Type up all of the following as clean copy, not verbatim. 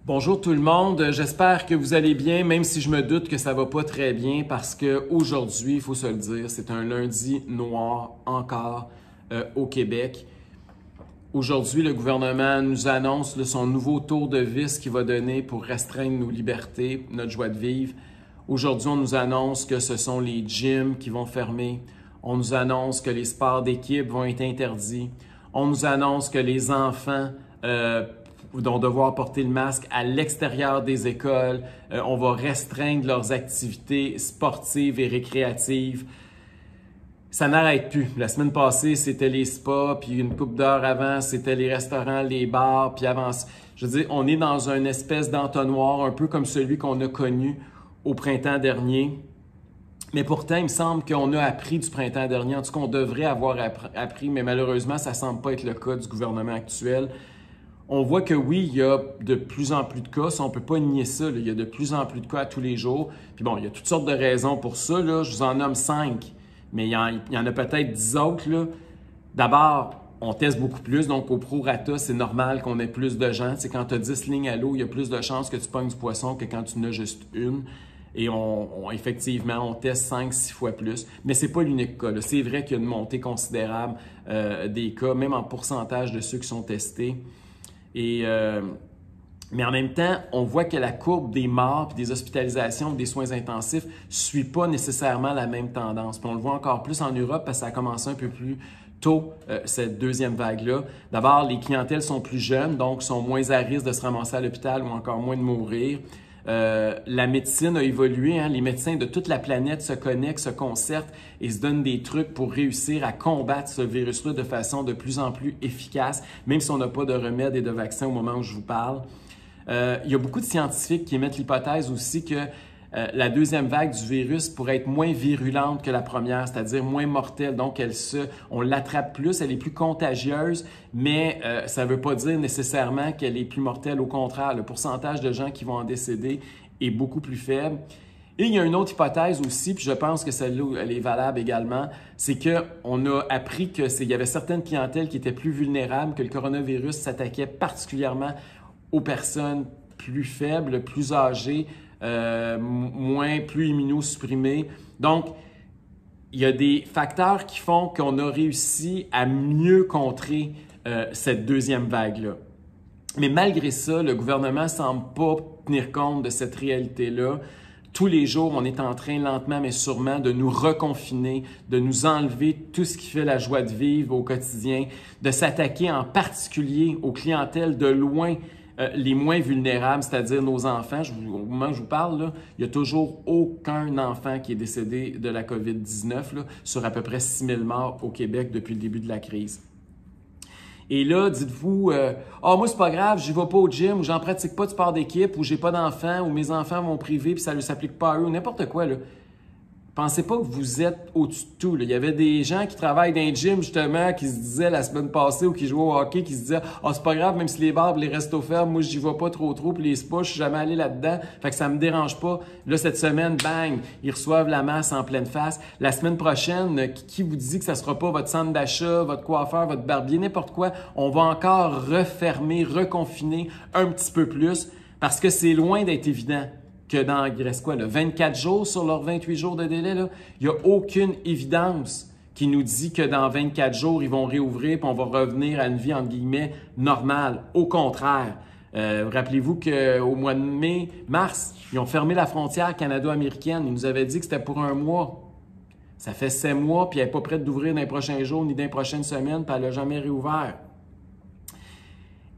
Bonjour tout le monde, j'espère que vous allez bien, même si je me doute que ça va pas très bien parce qu'aujourd'hui, il faut se le dire, c'est un lundi noir encore au Québec. Aujourd'hui, le gouvernement nous annonce son nouveau tour de vis qu'il va donner pour restreindre nos libertés, notre joie de vivre. Aujourd'hui, on nous annonce que ce sont les gyms qui vont fermer. On nous annonce que les sports d'équipe vont être interdits. On nous annonce que les enfants vont devoir porter le masque à l'extérieur des écoles. On va restreindre leurs activités sportives et récréatives. Ça n'arrête plus. La semaine passée, c'était les spas, puis une couple d'heures avant, c'était les restaurants, les bars, puis avant. Je veux dire, on est dans une espèce d'entonnoir, un peu comme celui qu'on a connu au printemps dernier. Mais pourtant, il me semble qu'on a appris du printemps dernier. En tout cas, on devrait avoir appris, mais malheureusement, ça ne semble pas être le cas du gouvernement actuel. On voit que oui, il y a de plus en plus de cas. Ça, on ne peut pas nier ça. Là. Il y a de plus en plus de cas à tous les jours. Puis bon, il y a toutes sortes de raisons pour ça. Là. Je vous en nomme 5, mais il y en a peut-être 10 autres. D'abord, on teste beaucoup plus. Donc, au prorata, c'est normal qu'on ait plus de gens. C'est quand tu as 10 lignes à l'eau, il y a plus de chances que tu pognes du poisson que quand tu n'as juste une. Et effectivement, on teste 5-6 fois plus. Mais ce n'est pas l'unique cas. C'est vrai qu'il y a une montée considérable des cas, même en pourcentage de ceux qui sont testés. Mais en même temps, on voit que la courbe des morts, des hospitalisations, des soins intensifs ne suit pas nécessairement la même tendance. Puis on le voit encore plus en Europe parce que ça a commencé un peu plus tôt, cette deuxième vague-là. D'abord, les clientèles sont plus jeunes, donc sont moins à risque de se ramasser à l'hôpital ou encore moins de mourir. La médecine a évolué, hein? Les médecins de toute la planète se connectent, se concertent et se donnent des trucs pour réussir à combattre ce virus-là de façon de plus en plus efficace, même si on n'a pas de remède et de vaccin au moment où je vous parle. Il y a beaucoup de scientifiques qui émettent l'hypothèse aussi que la deuxième vague du virus pourrait être moins virulente que la première, c'est-à-dire moins mortelle. Donc, on l'attrape plus, elle est plus contagieuse, mais ça ne veut pas dire nécessairement qu'elle est plus mortelle. Au contraire, le pourcentage de gens qui vont en décéder est beaucoup plus faible. Et il y a une autre hypothèse aussi, puis je pense que celle-là, elle est valable également, c'est qu'on a appris qu'il y avait certaines clientèles qui étaient plus vulnérables, que le coronavirus s'attaquait particulièrement aux personnes plus faibles, plus âgées, plus immunosupprimés. Donc, il y a des facteurs qui font qu'on a réussi à mieux contrer cette deuxième vague-là. Mais malgré ça, le gouvernement ne semble pas tenir compte de cette réalité-là. Tous les jours, on est en train, lentement mais sûrement, de nous reconfiner, de nous enlever tout ce qui fait la joie de vivre au quotidien, de s'attaquer en particulier aux clientèles de loin les moins vulnérables, c'est-à-dire nos enfants. Au moment où je vous parle, là, il n'y a toujours aucun enfant qui est décédé de la COVID-19 là, sur à peu près 6 000 morts au Québec depuis le début de la crise. Et là, dites-vous, moi, c'est pas grave, j'y vais pas au gym, ou j'en pratique pas de sport d'équipe, ou j'ai pas d'enfants, ou mes enfants vont priver, puis ça ne s'applique pas à eux, n'importe quoi, là. Pensez pas que vous êtes au-dessus de tout. Là. Il y avait des gens qui travaillent dans les gyms, justement, qui se disaient la semaine passée ou qui jouaient au hockey, qui se disaient « Ah, c'est pas grave, même si les bars et les restos ferment, moi, j'y vais pas trop, puis les spas, je suis jamais allé là-dedans, fait que ça me dérange pas. » Là, cette semaine, bang, ils reçoivent la masse en pleine face. La semaine prochaine, qui vous dit que ça sera pas votre centre d'achat, votre coiffeur, votre barbier, n'importe quoi, on va encore refermer, reconfiner un petit peu plus parce que c'est loin d'être évident que dans, il reste quoi, là, 24 jours sur leurs 28 jours de délai, là, il n'y a aucune évidence qui nous dit que dans 24 jours, ils vont réouvrir et on va revenir à une vie, entre guillemets, normale. Au contraire, rappelez-vous qu'au mois de mars, ils ont fermé la frontière canado-américaine. Ils nous avaient dit que c'était pour 1 mois. Ça fait 7 mois, puis elle n'est pas prête d'ouvrir dans les prochains jours ni dans les prochaines semaines, puis elle n'a jamais réouvert.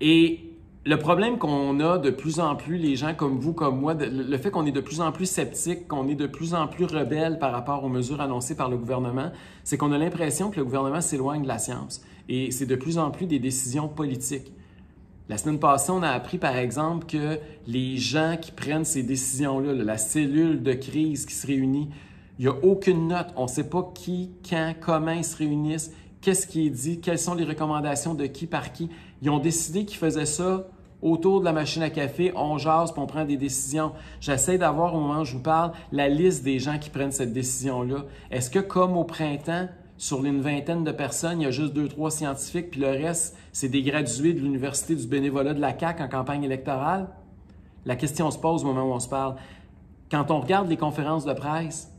Et le problème qu'on a de plus en plus, les gens comme vous, comme moi, le fait qu'on est de plus en plus sceptiques, qu'on est de plus en plus rebelles par rapport aux mesures annoncées par le gouvernement, c'est qu'on a l'impression que le gouvernement s'éloigne de la science. Et c'est de plus en plus des décisions politiques. La semaine passée, on a appris, par exemple, que les gens qui prennent ces décisions-là, la cellule de crise qui se réunit, il n'y a aucune note. On ne sait pas qui, quand, comment ils se réunissent, qu'est-ce qui est dit, quelles sont les recommandations de qui par qui. Ils ont décidé qu'ils faisaient ça autour de la machine à café, on jase puis on prend des décisions. J'essaie d'avoir, au moment où je vous parle, la liste des gens qui prennent cette décision-là. Est-ce que, comme au printemps, sur une vingtaine de personnes, il y a juste 2-3 scientifiques, puis le reste, c'est des gradués de l'Université du bénévolat de la CAQ en campagne électorale? La question se pose au moment où on se parle. Quand on regarde les conférences de presse,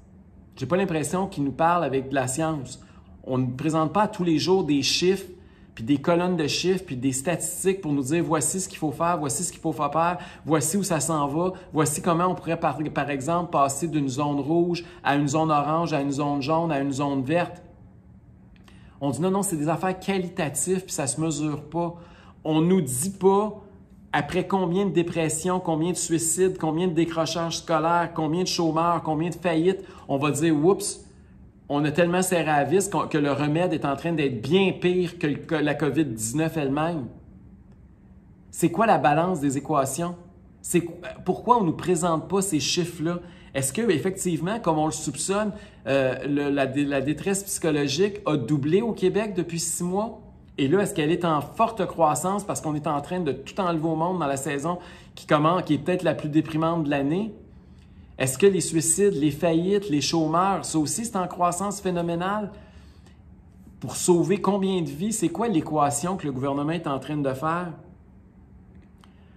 j'ai pas l'impression qu'ils nous parlent avec de la science. On ne présente pas tous les jours des chiffres, puis des colonnes de chiffres, puis des statistiques pour nous dire voici ce qu'il faut faire, voici ce qu'il faut pas faire, voici où ça s'en va, voici comment on pourrait par exemple passer d'une zone rouge à une zone orange, à une zone jaune, à une zone verte. On dit non, c'est des affaires qualitatives, puis ça se mesure pas. On nous dit pas après combien de dépressions, combien de suicides, combien de décrochages scolaires, combien de chômeurs, combien de faillites, on va dire oups, on a tellement serré à vis que le remède est en train d'être bien pire que la COVID-19 elle-même. C'est quoi la balance des équations? Pourquoi on ne nous présente pas ces chiffres-là? Est-ce qu'effectivement, comme on le soupçonne, la détresse psychologique a doublé au Québec depuis 6 mois? Et là, est-ce qu'elle est en forte croissance parce qu'on est en train de tout enlever au monde dans la saison qui est peut-être la plus déprimante de l'année? Est-ce que les suicides, les faillites, les chômeurs, ça aussi, c'est en croissance phénoménale? Pour sauver combien de vies? C'est quoi l'équation que le gouvernement est en train de faire?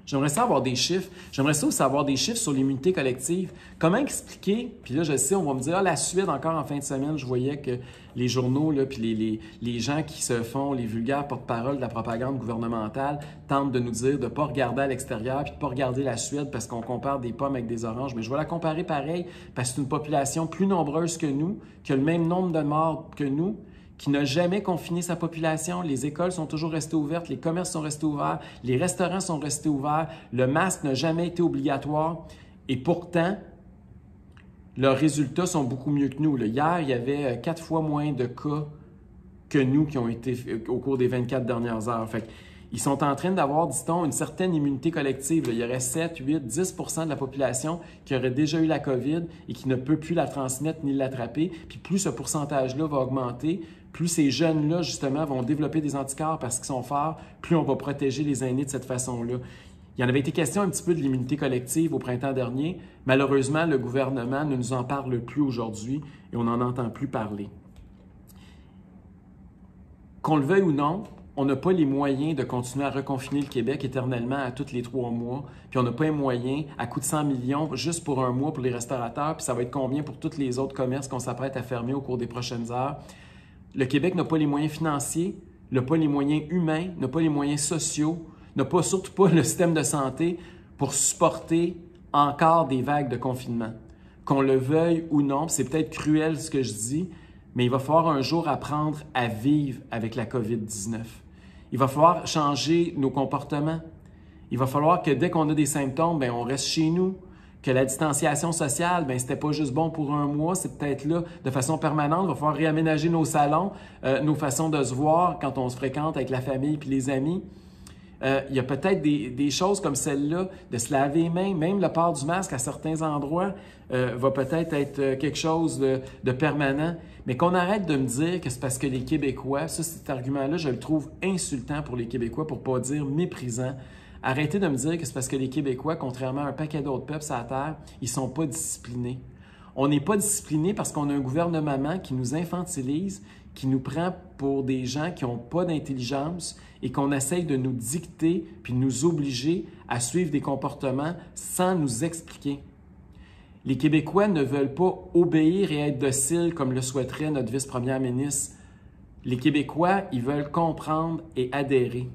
J'aimerais ça avoir des chiffres. J'aimerais ça aussi avoir des chiffres sur l'immunité collective. Comment expliquer, puis là, je sais, on va me dire, la Suède, encore en fin de semaine, je voyais que les journaux, là, puis les gens qui se font les vulgaires porte-parole de la propagande gouvernementale tentent de nous dire de ne pas regarder à l'extérieur puis de ne pas regarder la Suède parce qu'on compare des pommes avec des oranges. Mais je vais la comparer pareil parce que c'est une population plus nombreuse que nous, qui a le même nombre de morts que nous, qui n'a jamais confiné sa population. Les écoles sont toujours restées ouvertes, les commerces sont restés ouverts, les restaurants sont restés ouverts, le masque n'a jamais été obligatoire. Et pourtant, leurs résultats sont beaucoup mieux que nous. Hier, il y avait 4 fois moins de cas que nous qui ont été au cours des 24 dernières heures. Fait ils sont en train d'avoir, dit-on, une certaine immunité collective. Il y aurait 7, 8, 10 % de la population qui aurait déjà eu la COVID et qui ne peut plus la transmettre ni l'attraper. Puis plus ce pourcentage-là va augmenter, plus ces jeunes-là, justement, vont développer des anticorps parce qu'ils sont forts, plus on va protéger les aînés de cette façon-là. Il y en avait été question un petit peu de l'immunité collective au printemps dernier. Malheureusement, le gouvernement ne nous en parle plus aujourd'hui et on n'en entend plus parler. Qu'on le veuille ou non, on n'a pas les moyens de continuer à reconfiner le Québec éternellement à tous les 3 mois. Puis on n'a pas les moyens à coût de 100 millions juste pour un mois pour les restaurateurs. Puis ça va être combien pour tous les autres commerces qu'on s'apprête à fermer au cours des prochaines heures. Le Québec n'a pas les moyens financiers, n'a pas les moyens humains, n'a pas les moyens sociaux, n'a pas surtout pas le système de santé pour supporter encore des vagues de confinement. Qu'on le veuille ou non, c'est peut-être cruel ce que je dis, mais il va falloir un jour apprendre à vivre avec la COVID-19. Il va falloir changer nos comportements. Il va falloir que dès qu'on a des symptômes, bien, on reste chez nous. Que la distanciation sociale, bien, c'était pas juste bon pour un mois, c'est peut-être là de façon permanente. Il va falloir réaménager nos salons, nos façons de se voir quand on se fréquente avec la famille puis les amis. Il y a peut-être des choses comme celle-là, de se laver les mains, même le port du masque à certains endroits va peut-être être quelque chose de permanent. Mais qu'on arrête de me dire que c'est parce que les Québécois, ça, cet argument-là, je le trouve insultant pour les Québécois, pour ne pas dire méprisant. Arrêtez de me dire que c'est parce que les Québécois, contrairement à un paquet d'autres peuples sur la Terre, ils ne sont pas disciplinés. On n'est pas disciplinés parce qu'on a un gouvernement qui nous infantilise, qui nous prend pour des gens qui n'ont pas d'intelligence et qu'on essaye de nous dicter puis de nous obliger à suivre des comportements sans nous expliquer. Les Québécois ne veulent pas obéir et être dociles comme le souhaiterait notre vice-première ministre. Les Québécois, ils veulent comprendre et adhérer.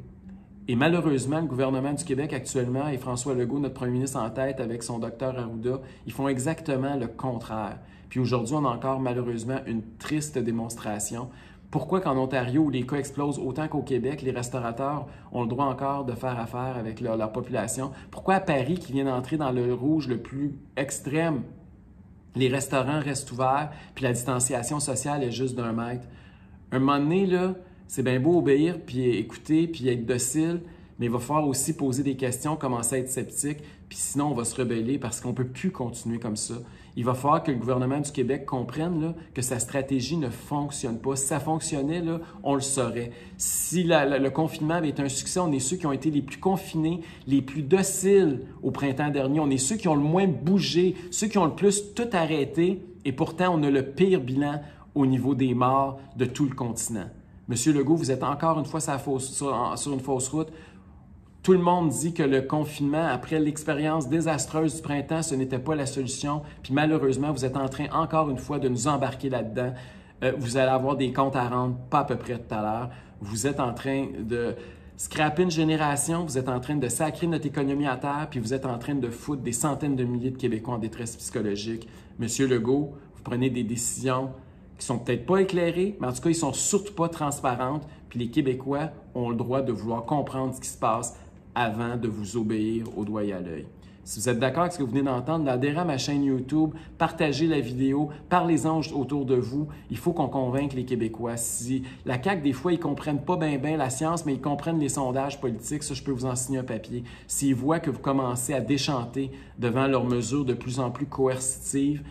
Et malheureusement, le gouvernement du Québec actuellement et François Legault, notre premier ministre en tête avec son docteur Arruda, ils font exactement le contraire. Puis aujourd'hui, on a encore malheureusement une triste démonstration. Pourquoi qu'en Ontario, où les cas explosent autant qu'au Québec, les restaurateurs ont le droit encore de faire affaire avec leur population? Pourquoi à Paris, qui vient d'entrer dans le rouge le plus extrême, les restaurants restent ouverts, puis la distanciation sociale est juste d'1 mètre? Un moment donné, là, c'est bien beau obéir, puis écouter, puis être docile, mais il va falloir aussi poser des questions, commencer à être sceptique, puis sinon on va se rebeller parce qu'on ne peut plus continuer comme ça. Il va falloir que le gouvernement du Québec comprenne là, que sa stratégie ne fonctionne pas. Si ça fonctionnait, là, on le saurait. Si le confinement avait été un succès, on est ceux qui ont été les plus confinés, les plus dociles au printemps dernier. On est ceux qui ont le moins bougé, ceux qui ont le plus tout arrêté, et pourtant on a le pire bilan au niveau des morts de tout le continent. Monsieur Legault, vous êtes encore une fois sur une fausse route. Tout le monde dit que le confinement, après l'expérience désastreuse du printemps, ce n'était pas la solution. Puis malheureusement, vous êtes en train, encore une fois, de nous embarquer là-dedans. Vous allez avoir des comptes à rendre, pas à peu près tout à l'heure. Vous êtes en train de scraper une génération, vous êtes en train de sacrer notre économie à terre, puis vous êtes en train de foutre des centaines de milliers de Québécois en détresse psychologique. Monsieur Legault, vous prenez des décisions qui sont peut-être pas éclairées, mais en tout cas, ils sont surtout pas transparentes. Puis les Québécois ont le droit de vouloir comprendre ce qui se passe avant de vous obéir au doigt et à l'œil. Si vous êtes d'accord avec ce que vous venez d'entendre, adhérez à ma chaîne YouTube, partagez la vidéo, parlez-en autour de vous. Il faut qu'on convainque les Québécois. Si la CAQ, des fois, ils ne comprennent pas bien la science, mais ils comprennent les sondages politiques, ça, je peux vous en signer un papier. S'ils voient que vous commencez à déchanter devant leurs mesures de plus en plus coercitives,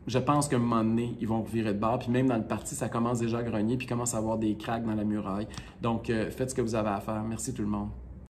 je pense qu'à un moment donné, ils vont virer de bord. Puis même dans le parti, ça commence déjà à grogner, puis commence à avoir des cracks dans la muraille. Donc, faites ce que vous avez à faire. Merci tout le monde.